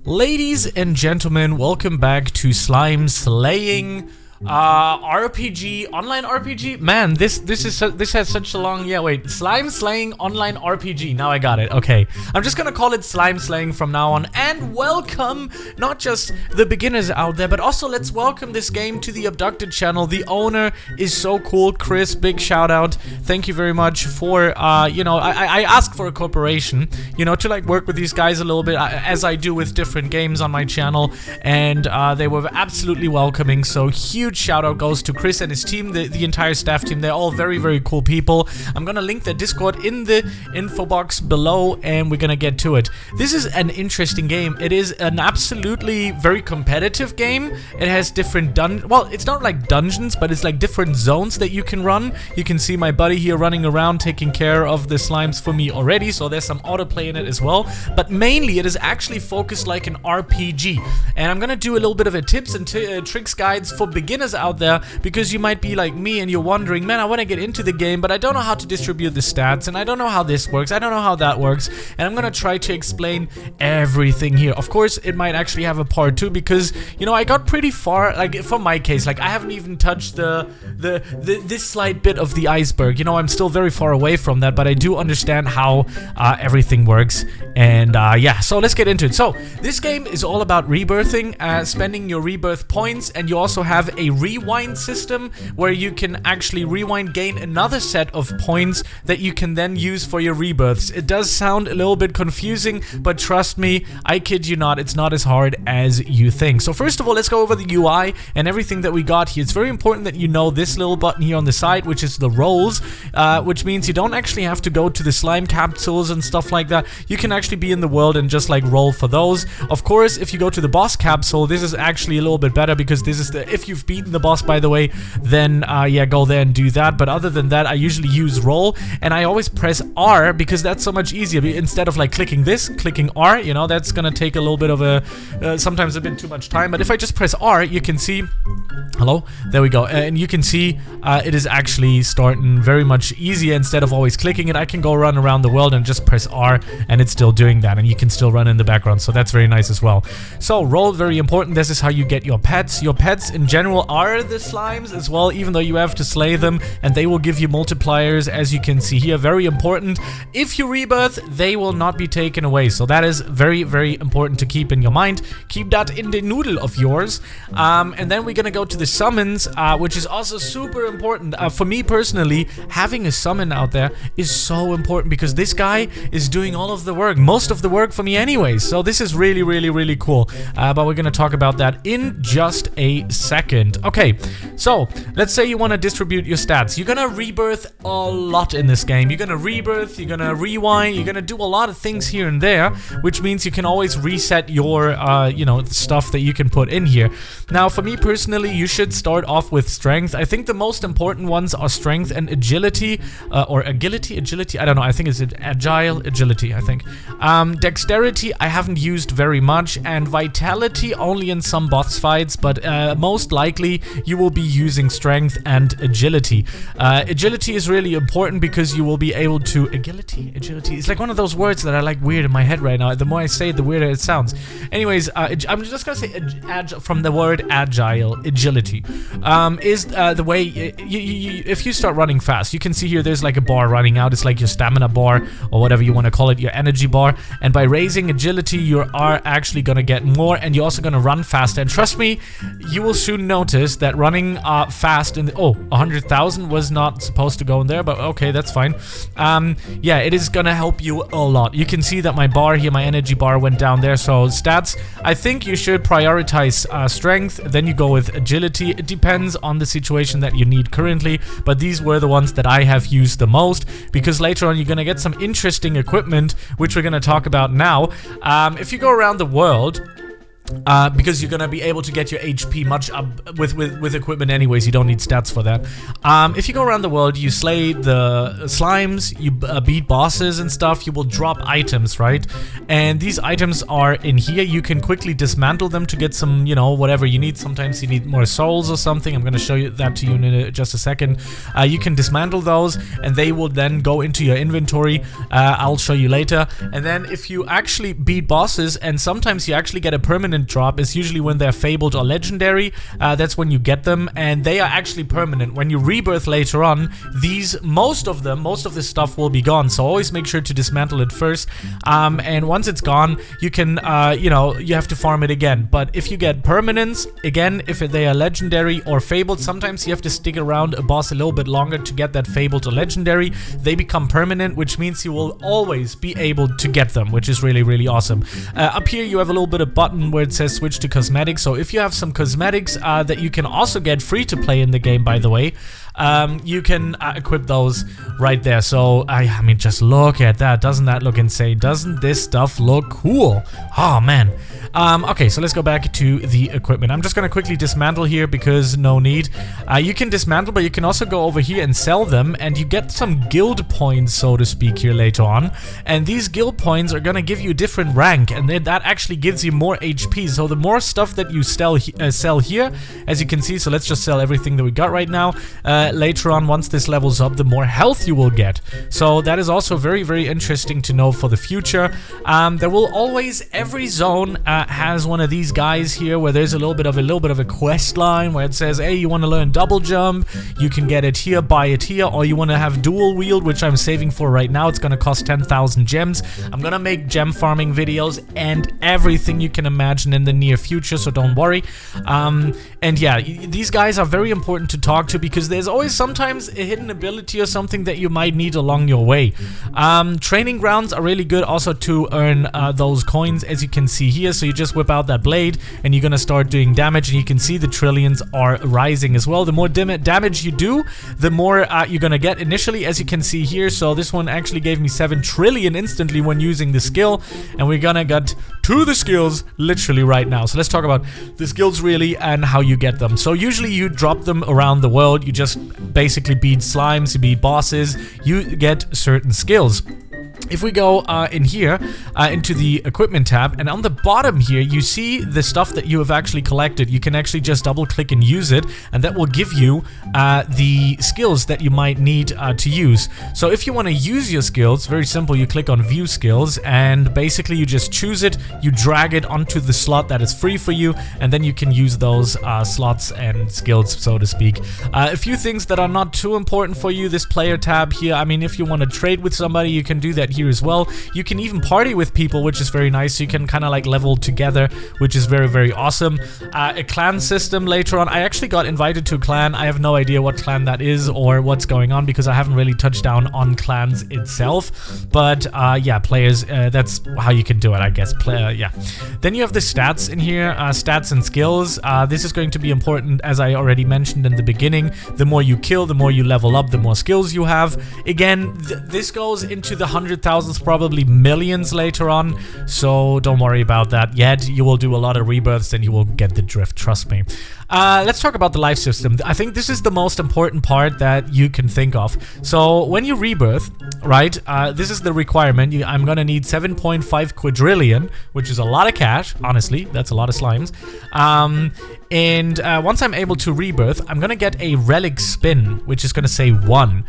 Ladies and gentlemen, welcome back to Slime Slaying RPG, online RPG. Man, this has such a long, Slime Slaying online RPG. Now I got it. Okay, I'm just gonna call it Slime Slaying from now on. And welcome not just the beginners out there, but also let's welcome this game to the Abducted channel. The owner is so cool, Chris. Big shout out. Thank you very much for I asked for a cooperation, to like work with these guys a little bit, as I do with different games on my channel, and they were absolutely welcoming. So huge shout out goes to Chris and his team, the entire staff team. They're all very, very cool people. I'm gonna link their Discord in the info box below, and we're gonna get to it. This is an interesting game. It is an absolutely very competitive game. It has different it's not like dungeons, but it's like different zones that you can run. You can see my buddy here running around taking care of the slimes for me already, so there's some autoplay in it as well. But mainly it is actually focused like an RPG, and I'm gonna do a little bit of a tips and tricks guides for beginners out there, because you might be like me and you're wondering, man, I want to get into the game, but I don't know how to distribute the stats, and I don't know how this works, I don't know how that works, and I'm gonna try to explain everything here. Of course, it might actually have a part 2, because I got pretty far. Like for my case, like I haven't even touched this slight bit of the iceberg. I'm still very far away from that, but I do understand how everything works. And yeah, so let's get into it. So this game is all about rebirthing, spending your rebirth points, and you also have a rewind system where you can actually rewind, gain another set of points that you can then use for your rebirths. It does sound a little bit confusing, but trust me, I kid you not, it's not as hard as you think. So first of all, let's go over the UI and everything that we got here. It's very important that you know this little button here on the side, which is the rolls, which means you don't actually have to go to the slime capsules and stuff like that. You can actually be in the world and just like roll for those. Of course, if you go to the boss capsule, this is actually a little bit better, because this is if you've beaten the boss, by the way, then yeah, go there and do that. But other than that, I usually use roll, and I always press R because that's so much easier. Instead of like clicking R, that's gonna take a little bit of a sometimes a bit too much time. But if I just press R, you can see, hello, there we go, and you can see it is actually starting very much easier. Instead of always clicking it, I can go run around the world and just press R, and it's still doing that, and you can still run in the background, so that's very nice as well. So roll, very important. This is how you get your pets. Your pets in general are the slimes as well, even though you have to slay them, and they will give you multipliers, as you can see here. Very important. If you rebirth, they will not be taken away, so that is very, very important to keep in your mind. Keep that in the noodle of yours. And then we're gonna go to the summons, which is also super important. For me personally, having a summon out there is so important, because this guy is doing all of the work, most of the work for me anyways, so this is really, really, really cool. But we're gonna talk about that in just a second. Okay, so let's say you want to distribute your stats. You're gonna rebirth a lot in this game. You're gonna rebirth, you're gonna rewind, you're gonna do a lot of things here and there, which means you can always reset your stuff that you can put in here. Now for me personally, you should start off with strength. I think the most important ones are strength and agility, or agility, I don't know, I think it's agile, agility, I think. Dexterity I haven't used very much, and vitality only in some boss fights, but most likely you will be using strength and agility. Agility is really important because you will be able to agility, it's like one of those words that are like weird in my head right now. The more I say it, the weirder it sounds. Anyways, I'm just gonna say from the word agile. Agility is the way if you start running fast, you can see here there's like a bar running out. It's like your stamina bar, or whatever you want to call it, your energy bar, and by raising agility you are actually gonna get more, and you're also gonna run faster. And trust me, you will soon notice that running fast in the 100,000 was not supposed to go in there, but okay, that's fine. Yeah, it is gonna help you a lot. You can see that my bar here, my energy bar, went down there. So stats, I think you should prioritize strength, then you go with agility. It depends on the situation that you need currently, but these were the ones that I have used the most, because later on you're gonna get some interesting equipment, which we're gonna talk about now. If you go around the world, because you're gonna be able to get your HP much up with equipment anyways. You don't need stats for that. If you go around the world, you slay the slimes, you beat bosses and stuff, you will drop items, right? And these items are in here. You can quickly dismantle them to get some, you know, whatever you need. Sometimes you need more souls or something. I'm gonna show you that to you in just a second. You can dismantle those and they will then go into your inventory. I'll show you later. And then if you actually beat bosses, and sometimes you actually get a permanent drop, is usually when they're fabled or legendary. That's when you get them, and they are actually permanent. When you rebirth later on, most of this stuff will be gone, so always make sure to dismantle it first. And once it's gone, you can you know, you have to farm it again. But if you get permanents, again, if they are legendary or fabled, sometimes you have to stick around a boss a little bit longer to get that fabled or legendary. They become permanent, which means you will always be able to get them, which is really, really awesome. Up here you have a little bit of button where it says switch to cosmetics. So if you have some cosmetics that you can also get free to play in the game, by the way, you can equip those right there. So I mean, just look at that. Doesn't that look insane? Doesn't this stuff look cool? Oh man. Okay, so let's go back to the equipment. I'm just gonna quickly dismantle here because no need. You can dismantle, but you can also go over here and sell them, and you get some guild points, so to speak, here later on. And these guild points are gonna give you a different rank, and that actually gives you more HP. So the more stuff that you sell here, as you can see, so let's just sell everything that we got right now. Later on, once this levels up, the more health you will get. So that is also very, very interesting to know for the future. There will always, every zone has one of these guys here where there's a little bit of a quest line where it says, hey, you want to learn double jump, you can get it here, buy it here, or you want to have dual wield, which I'm saving for right now. It's going to cost 10,000 gems. I'm going to make gem farming videos and everything you can imagine in the near future, so don't worry. And yeah, these guys are very important to talk to because there's always sometimes a hidden ability or something that you might need along your way. Training grounds are really good also to earn those coins, as you can see here. So you just whip out that blade and you're gonna start doing damage, and you can see the trillions are rising as well. The more damage you do, the more you're gonna get initially, as you can see here. So this one actually gave me 7 trillion instantly when using the skill, and we're gonna get to the skills literally right now. So let's talk about the skills really and how you get them. So usually you drop them around the world. You just basically beat slimes, you beat bosses, you get certain skills. If we go in here into the equipment tab, and on the bottom here you see the stuff that you have actually collected. You can actually just double click and use it, and that will give you the skills that you might need to use. So if you want to use your skills, very simple, you click on view skills, and basically you just choose it, you drag it onto the slot that is free for you, and then you can use those slots and skills, so to speak. A few things that are not too important for you, this player tab here, I mean, if you want to trade with somebody, you can do that here as well. You can even party with people, which is very nice. So you can kind of like level together, which is very, very awesome. A clan system later on. I actually got invited to a clan. I have no idea what clan that is or what's going on because I haven't really touched down on clans itself. But yeah, players, that's how you can do it, I guess. Yeah. Then you have the stats in here, stats and skills. This is going to be important, as I already mentioned in the beginning. The more you kill, the more you level up, the more skills you have. Again, this goes into the 100,000s, probably millions later on, so don't worry about that yet. You will do a lot of rebirths and you will get the drift, trust me. Let's talk about the life system. I think this is the most important part that you can think of. So when you rebirth, right, this is the requirement. I'm gonna need 7.5 quadrillion, which is a lot of cash. Honestly, that's a lot of slimes. And once I'm able to rebirth, I'm gonna get a relic spin, which is gonna say 1.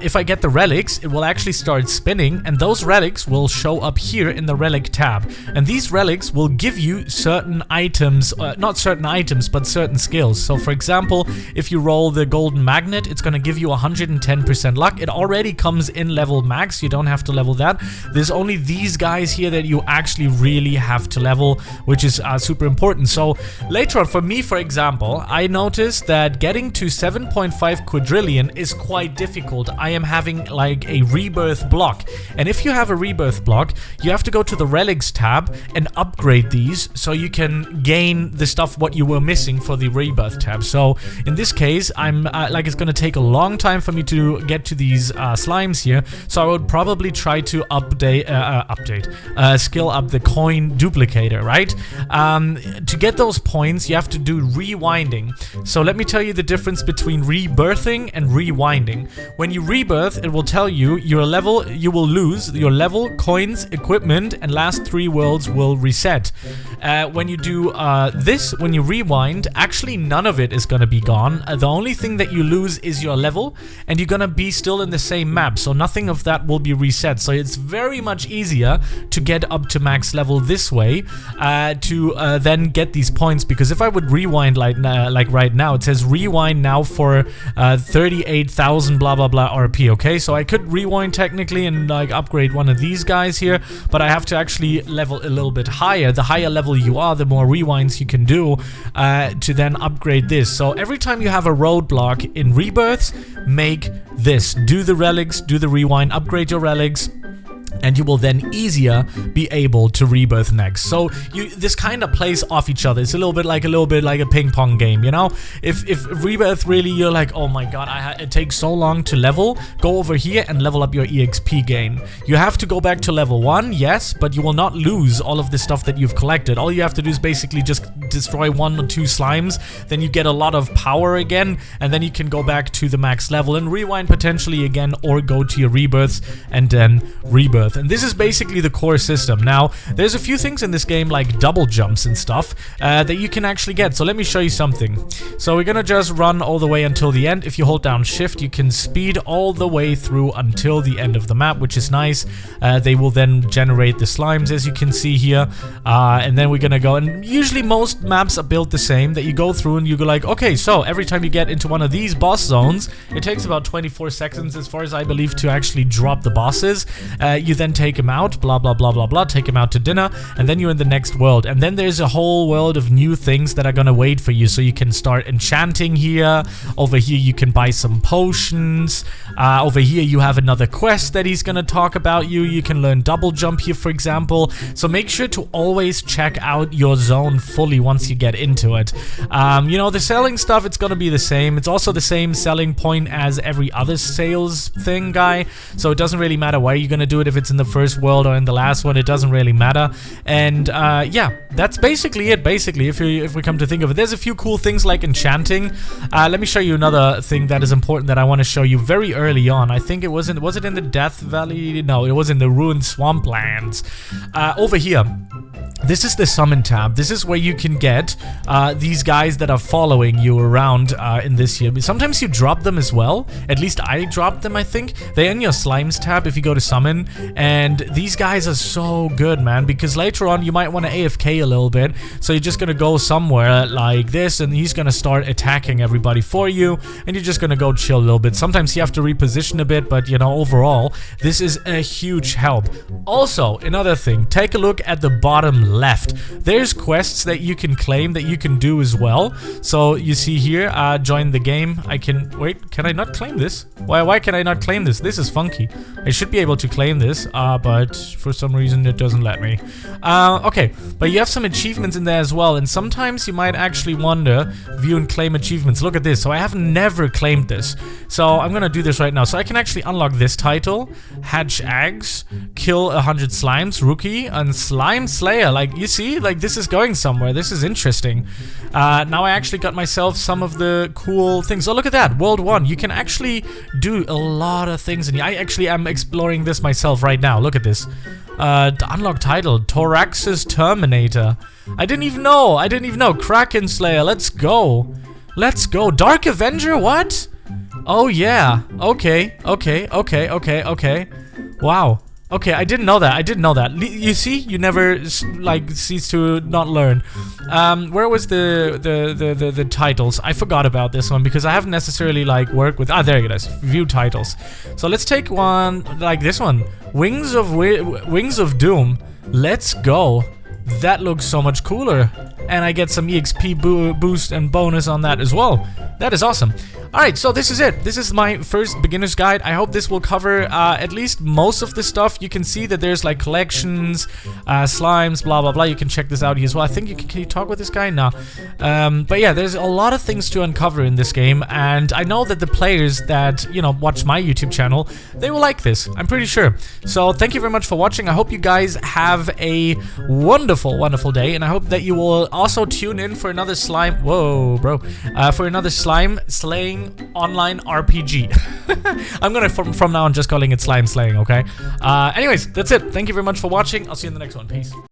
If I get the relics, it will actually start spinning, and those relics will show up here in the relic tab. And these relics will give you certain items, not certain items, but certain skills. So for example, if you roll the golden magnet, it's gonna give you 110% luck. It already comes in level max, you don't have to level that. There's only these guys here that you actually really have to level, which is super important. So later on, for me, for example, I noticed that getting to 7.5 quadrillion is quite difficult. I am having like a rebirth block. And if you have a rebirth block, you have to go to the relics tab and upgrade these so you can gain the stuff what you were missing for the rebirth tab. So in this case, I'm like, it's gonna take a long time for me to get to these slimes here, so I would probably try to skill up the coin duplicator, right? To get those points, you have to do rewinding. So let me tell you the difference between rebirthing and rewinding. When you rebirth, it will tell you your level, you will lose your level, coins, equipment, and last 3 worlds will reset. When you do this, when you rewind, actually none of it is gonna be gone. The only thing that you lose is your level, and you're gonna be still in the same map, so nothing of that will be reset. So it's very much easier to get up to max level this way, to then get these points, because if I would rewind like right now, it says rewind now for 38,000 blah blah blah RP, okay? So I could rewind technically and like upgrade one of these guys here, but I have to actually level a little bit higher. The higher level you are, the more rewinds you can do to then upgrade this. So every time you have a roadblock in rebirths, make this. Do the relics, do the rewind, upgrade your relics, and you will then easier be able to rebirth next. So this kind of plays off each other. It's a little bit like a ping pong game, you know? If rebirth really, you're like, oh my god, it takes so long to level, go over here and level up your EXP gain. You have to go back to level 1, yes, but you will not lose all of the stuff that you've collected. All you have to do is basically just destroy 1 or 2 slimes, then you get a lot of power again, and then you can go back to the max level and rewind potentially again, or go to your rebirths and then rebirth. And this is basically the core system. Now, there's a few things in this game like double jumps and stuff that you can actually get. So let me show you something. So we're gonna just run all the way until the end. If you hold down shift, you can speed all the way through until the end of the map, which is nice. They will then generate the slimes, as you can see here. And then we're gonna go, and usually most maps are built the same, that you go through and you go like, okay, so every time you get into one of these boss zones, it takes about 24 seconds, as far as I believe, to actually drop the bosses. You then take him out, blah blah blah blah blah, take him out to dinner, and then you're in the next world. And then there's a whole world of new things that are gonna wait for you. So you can start enchanting here. Over here you can buy some potions. Over here you have another quest that he's gonna talk about you. You can learn double jump here, for example. So make sure to always check out your zone fully once you get into it. You know, the selling stuff, it's gonna be the same. It's also the same selling point as every other sales thing guy. So it doesn't really matter where you're gonna do it, if it's in the first world or in the last one, it doesn't really matter. And yeah, that's basically it. Basically, if we come to think of it, there's a few cool things like enchanting. Let me show you another thing that is important that I want to show you very early on. I think it was it in the Death Valley? No, it was in the Ruined Swamplands. Over here, this is the summon tab. This is where you can get these guys that are following you around in this here. Sometimes you drop them as well. At least I dropped them, I think. They're in your slimes tab if you go to summon. And these guys are so good, man, because later on you might want to AFK a little bit. So you're just going to go somewhere like this, and he's going to start attacking everybody for you. And you're just going to go chill a little bit. Sometimes you have to reposition a bit, but, you know, overall, this is a huge help. Also, another thing, take a look at the bottom left. There's quests that you can claim that you can do as well. So you see here, join the game. I can wait. Can I not claim this? Why can I not claim this? This is funky. I should be able to claim this, but for some reason it doesn't let me. Okay, but you have some achievements in there as well, and sometimes you might actually wonder, view and claim achievements. Look at this. So I have never claimed this, so I'm gonna do this right now. So I can actually unlock this title: hatch eggs, kill 100 slimes, rookie, and slime slayer. Like, you see, like, this is going somewhere. This is interesting. Now I actually got myself some of the cool things. Oh, look at that, world 1. You can actually do a lot of things, and I actually am exploring this myself right now. Look at this. Unlock title, Thorax's Terminator. I didn't even know. Kraken Slayer, let's go. Let's go. Dark Avenger, what? Oh yeah, okay. Wow. Okay, I didn't know that. You see, you never like cease to not learn. Where was the titles? I forgot about this one because I haven't necessarily like worked with. There it is. View titles. So let's take one like this one. Wings of Doom. Let's go. That looks so much cooler. and I get some EXP boost and bonus on that as well. That is awesome. Alright, so this is it. This is my first beginner's guide. I hope this will cover at least most of the stuff. You can see that there's like collections, slimes, blah blah blah. You can check this out here as well. I think can you talk with this guy? No. But yeah, there's a lot of things to uncover in this game, and I know that the players that, you know, watch my YouTube channel, they will like this. I'm pretty sure. So thank you very much for watching. I hope you guys have a wonderful, wonderful day, and I hope that you will also tune in for another slime. Whoa, bro. For another slime slaying online RPG. I'm gonna from now on just calling it slime slaying, okay? Anyways, that's it. Thank you very much for watching. I'll see you in the next one. Peace.